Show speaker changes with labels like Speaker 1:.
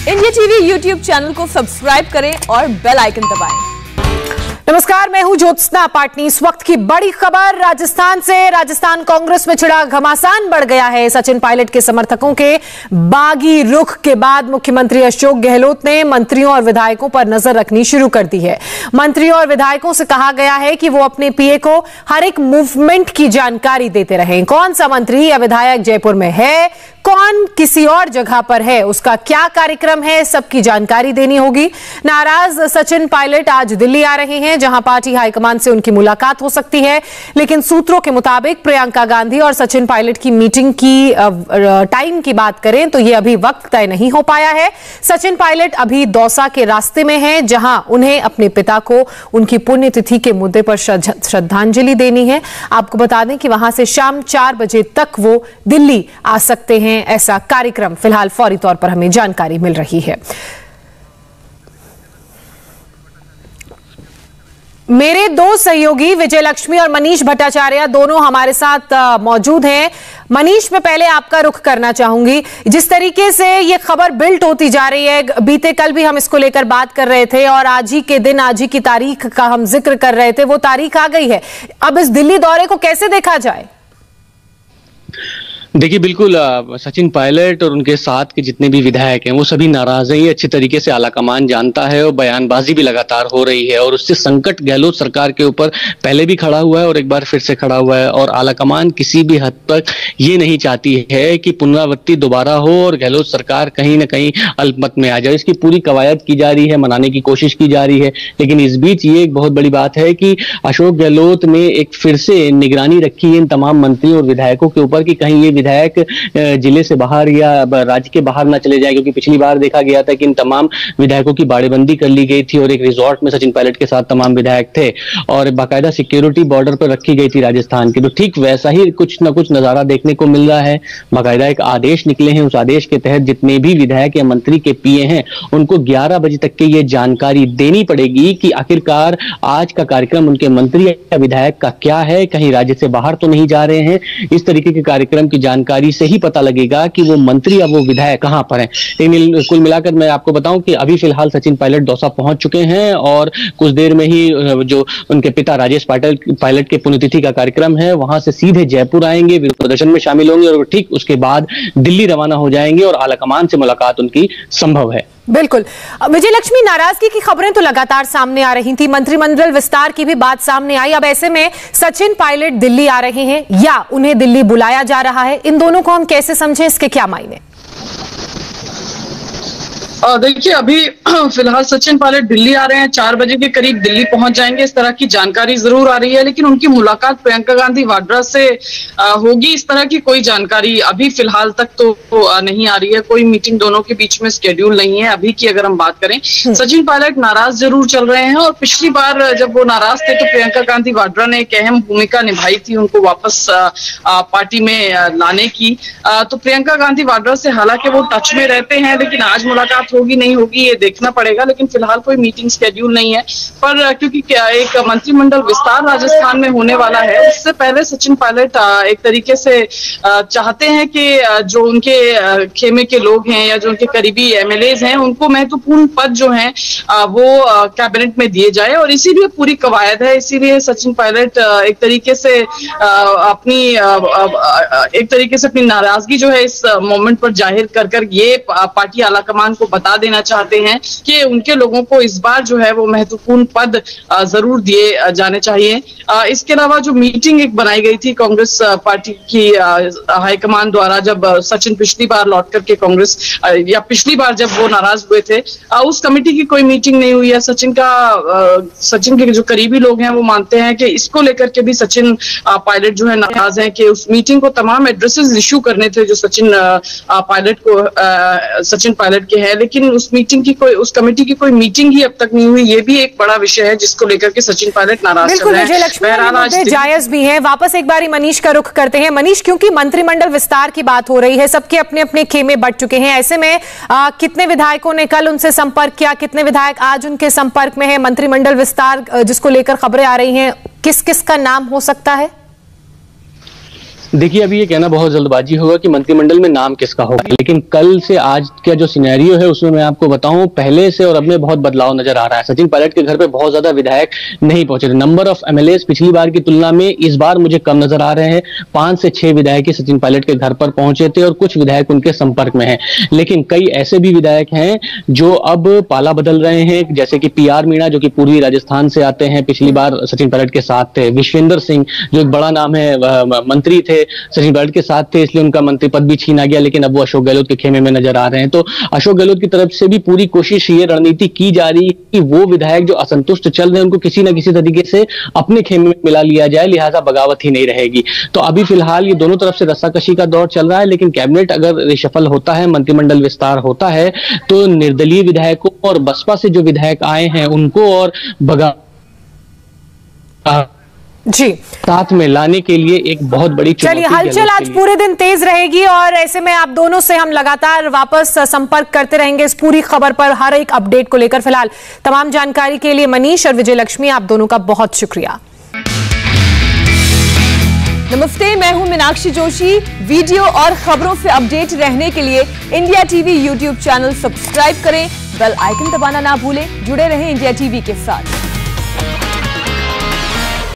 Speaker 1: India TV YouTube channel को subscribe करें और बेल आइकन दबाएं।
Speaker 2: नमस्कार, मैं हूं ज्योत्सना पाटनी। इस वक्त की बड़ी खबर राजस्थान से। राजस्थान कांग्रेस में छिड़ा घमासान बढ़ गया है। सचिन पायलट के समर्थकों के बागी रुख के बाद मुख्यमंत्री अशोक गहलोत ने मंत्रियों और विधायकों पर नजर रखनी शुरू कर दी है। मंत्रियों और विधायकों से कहा गया है कि वो अपने पीए को हर एक मूवमेंट की जानकारी देते रहें। कौन सा मंत्री या विधायक जयपुर में है, कौन किसी और जगह पर है, उसका क्या कार्यक्रम है, सबकी जानकारी देनी होगी। नाराज सचिन पायलट आज दिल्ली आ रहे हैं, जहां पार्टी हाईकमान से उनकी मुलाकात हो सकती है। लेकिन सूत्रों के मुताबिक प्रियंका गांधी और सचिन पायलट की मीटिंग की टाइम की बात करें तो यह अभी वक्त तय नहीं हो पाया है। सचिन पायलट अभी दौसा के रास्ते में हैं, जहां उन्हें अपने पिता को उनकी पुण्यतिथि के मुद्दे पर श्रद्धांजलि देनी है। आपको बता दें कि वहां से शाम 4 बजे तक वो दिल्ली आ सकते हैं। ऐसा कार्यक्रम फिलहाल फौरी तौर पर हमें जानकारी मिल रही है। मेरे दो सहयोगी विजय लक्ष्मी और मनीष भट्टाचार्य दोनों हमारे साथ मौजूद हैं। मनीष, मैं पहले आपका रुख करना चाहूंगी। जिस तरीके से ये खबर बिल्ड होती जा रही है, बीते कल भी हम इसको लेकर बात कर रहे थे और आज ही के दिन, आज ही की तारीख का हम जिक्र कर रहे थे, वो तारीख आ गई है। अब इस दिल्ली दौरे को कैसे देखा जाए?
Speaker 3: देखिए, बिल्कुल सचिन पायलट और उनके साथ के जितने भी विधायक हैं वो सभी नाराज हैं। ये अच्छी तरीके से आलाकमान जानता है और बयानबाजी भी लगातार हो रही है और उससे संकट गहलोत सरकार के ऊपर पहले भी खड़ा हुआ है और एक बार फिर से खड़ा हुआ है। और आलाकमान किसी भी हद तक ये नहीं चाहती है कि पुनरावृत्ति दोबारा हो और गहलोत सरकार कहीं ना कहीं अल्पमत में आ जाए। इसकी पूरी कवायद की जा रही है, मनाने की कोशिश की जा रही है। लेकिन इस बीच ये एक बहुत बड़ी बात है कि अशोक गहलोत ने एक फिर से निगरानी रखी है इन तमाम मंत्रियों और विधायकों के ऊपर कि कहीं ये विधायक जिले से बाहर या राज्य के बाहर ना चले जाए, क्योंकि पिछली बार देखा गया था कि इन तमाम विधायकों की बाड़ेबंदी कर ली गई थी और एक रिजॉर्ट में सचिन पायलट के साथ तमाम विधायक थे और बाकायदा सिक्योरिटी बॉर्डर पर रखी गई थी राजस्थान की। तो ठीक वैसा ही कुछ ना कुछ नजारा देखने को मिल रहा है। बाकायदा एक आदेश निकले हैं, उस आदेश के तहत जितने भी विधायक या मंत्री के पीए हैं उनको 11 बजे तक की ये जानकारी देनी पड़ेगी कि आखिरकार आज का कार्यक्रम उनके मंत्री या विधायक का क्या है, कहीं राज्य से बाहर तो नहीं जा रहे हैं। इस तरीके के कार्यक्रम की जानकारी से ही पता लगेगा कि वो मंत्री या वो विधायक कहां पर हैं। लेकिन कुल मिलाकर मैं आपको बताऊं कि अभी फिलहाल सचिन पायलट दौसा पहुंच चुके हैं और कुछ देर में ही जो उनके पिता राजेश पायलट के पुण्यतिथि का कार्यक्रम है वहां से सीधे जयपुर आएंगे, विरोध प्रदर्शन में शामिल होंगे और ठीक उसके बाद दिल्ली रवाना हो जाएंगे और आलाकमान से मुलाकात उनकी संभव है।
Speaker 2: बिल्कुल। विजय लक्ष्मी, नाराजगी की खबरें तो लगातार सामने आ रही थी, मंत्रिमंडल विस्तार की भी बात सामने आई। अब ऐसे में सचिन पायलट दिल्ली आ रहे हैं या उन्हें दिल्ली बुलाया जा रहा है, इन दोनों को हम कैसे समझें, इसके क्या मायने?
Speaker 4: देखिए, अभी फिलहाल सचिन पायलट दिल्ली आ रहे हैं, 4 बजे के करीब दिल्ली पहुंच जाएंगे, इस तरह की जानकारी जरूर आ रही है। लेकिन उनकी मुलाकात प्रियंका गांधी वाड्रा से होगी, इस तरह की कोई जानकारी अभी फिलहाल तक तो नहीं आ रही है। कोई मीटिंग दोनों के बीच में स्केड्यूल नहीं है अभी की। अगर हम बात करें, सचिन पायलट नाराज जरूर चल रहे हैं और पिछली बार जब वो नाराज थे तो प्रियंका गांधी वाड्रा ने एक अहम भूमिका निभाई थी उनको वापस पार्टी में लाने की। तो प्रियंका गांधी वाड्रा से हालांकि वो टच में रहते हैं, लेकिन आज मुलाकात होगी नहीं होगी ये देखना पड़ेगा। लेकिन फिलहाल कोई मीटिंग स्केड्यूल नहीं है। पर क्योंकि क्या एक मंत्रिमंडल विस्तार राजस्थान में होने वाला है, उससे पहले सचिन पायलट एक तरीके से चाहते हैं कि जो उनके खेमे के लोग हैं या जो उनके करीबी एमएलएज हैं उनको महत्वपूर्ण पद जो हैं वो कैबिनेट में दिए जाए और इसीलिए पूरी कवायद है। इसीलिए सचिन पायलट एक तरीके से अपनी नाराजगी जो है इस मोमेंट पर जाहिर कर ये पार्टी आलाकमान को बता देना चाहते हैं कि उनके लोगों को इस बार जो है वो महत्वपूर्ण पद जरूर दिए जाने चाहिए। इसके अलावा जो मीटिंग एक बनाई गई थी कांग्रेस पार्टी की हाईकमान द्वारा, जब सचिन पिछली बार लौट करके कांग्रेस या पिछली बार जब वो नाराज हुए थे, उस कमेटी की कोई मीटिंग नहीं हुई है। सचिन के जो करीबी लोग हैं वो मानते हैं कि इसको लेकर के भी सचिन पायलट जो है नाराज हैं कि उस मीटिंग को तमाम एड्रेसेस इश्यू करने थे जो सचिन पायलट के हैं, लेकिन उस कमेटी की कोई मीटिंग ही अब तक नहीं हुई। ये भी एक बड़ा विषय है जिसको लेकर के सचिन पायलट नाराज चल रहे हैं।
Speaker 2: जायज भी है। वापस एक बारी मनीष का रुख करते हैं। मनीष, क्योंकि मंत्रिमंडल विस्तार की बात हो रही है, सबके अपने अपने खेमे बढ़ चुके हैं, ऐसे में कितने विधायकों ने कल उनसे संपर्क किया, कितने विधायक आज उनके संपर्क में है? मंत्रिमंडल विस्तार जिसको लेकर खबरें आ रही हैं, किस किस का नाम हो सकता है?
Speaker 3: देखिए, अभी ये कहना बहुत जल्दबाजी होगा कि मंत्रिमंडल में नाम किसका होगा, लेकिन कल से आज का जो सिनेरियो है उसमें मैं आपको बताऊं, पहले से और अब में बहुत बदलाव नजर आ रहा है। सचिन पायलट के घर पे बहुत ज्यादा विधायक नहीं पहुंचे थे। नंबर ऑफ एमएलएस पिछली बार की तुलना में इस बार मुझे कम नजर आ रहे हैं। 5 से 6 विधायक ही सचिन पायलट के घर पर पहुंचे थे और कुछ विधायक उनके संपर्क में हैं, लेकिन कई ऐसे भी विधायक हैं जो अब पाला बदल रहे हैं, जैसे कि पीआर मीणा जो कि पूर्वी राजस्थान से आते हैं, पिछली बार सचिन पायलट के साथ थे। विश्वेंद्र सिंह जो एक बड़ा नाम है, मंत्री थे, सचिन पायलट के साथ थे, इसलिए उनका मंत्री पद भी छीना गया, लेकिन अब वो अशोक गहलोत के खेमे में नजर आ रहे हैं। तो अशोक गहलोत की तरफ से भी पूरी कोशिश, ये रणनीति की जा रही है कि वो विधायक जो असंतुष्ट चल रहे हैं उनको किसी ना किसी तरीके से अपने खेमे में मिला लिया जाए, लिहाजा बगावत ही नहीं रहेगी। तो अभी फिलहाल ये दोनों तरफ से रस्साकशी का दौर चल रहा है, लेकिन कैबिनेट अगर रिशफल होता है, मंत्रिमंडल विस्तार होता है, तो निर्दलीय विधायकों और बसपा से जो विधायक आए हैं उनको और
Speaker 2: जी
Speaker 3: साथ में लाने के लिए एक बहुत बड़ी
Speaker 2: चलिए, हलचल आज पूरे दिन तेज रहेगी और ऐसे में आप दोनों से हम लगातार वापस संपर्क करते रहेंगे इस पूरी खबर पर, हर एक अपडेट को लेकर। फिलहाल तमाम जानकारी के लिए मनीष और विजय लक्ष्मी, आप दोनों का बहुत शुक्रिया।
Speaker 1: नमस्ते, मैं हूं मीनाक्षी जोशी। वीडियो और खबरों से अपडेट रहने के लिए India TV YouTube channel subscribe करें, बेल आइकन दबाना ना भूलें। जुड़े रहें इंडिया टीवी के साथ।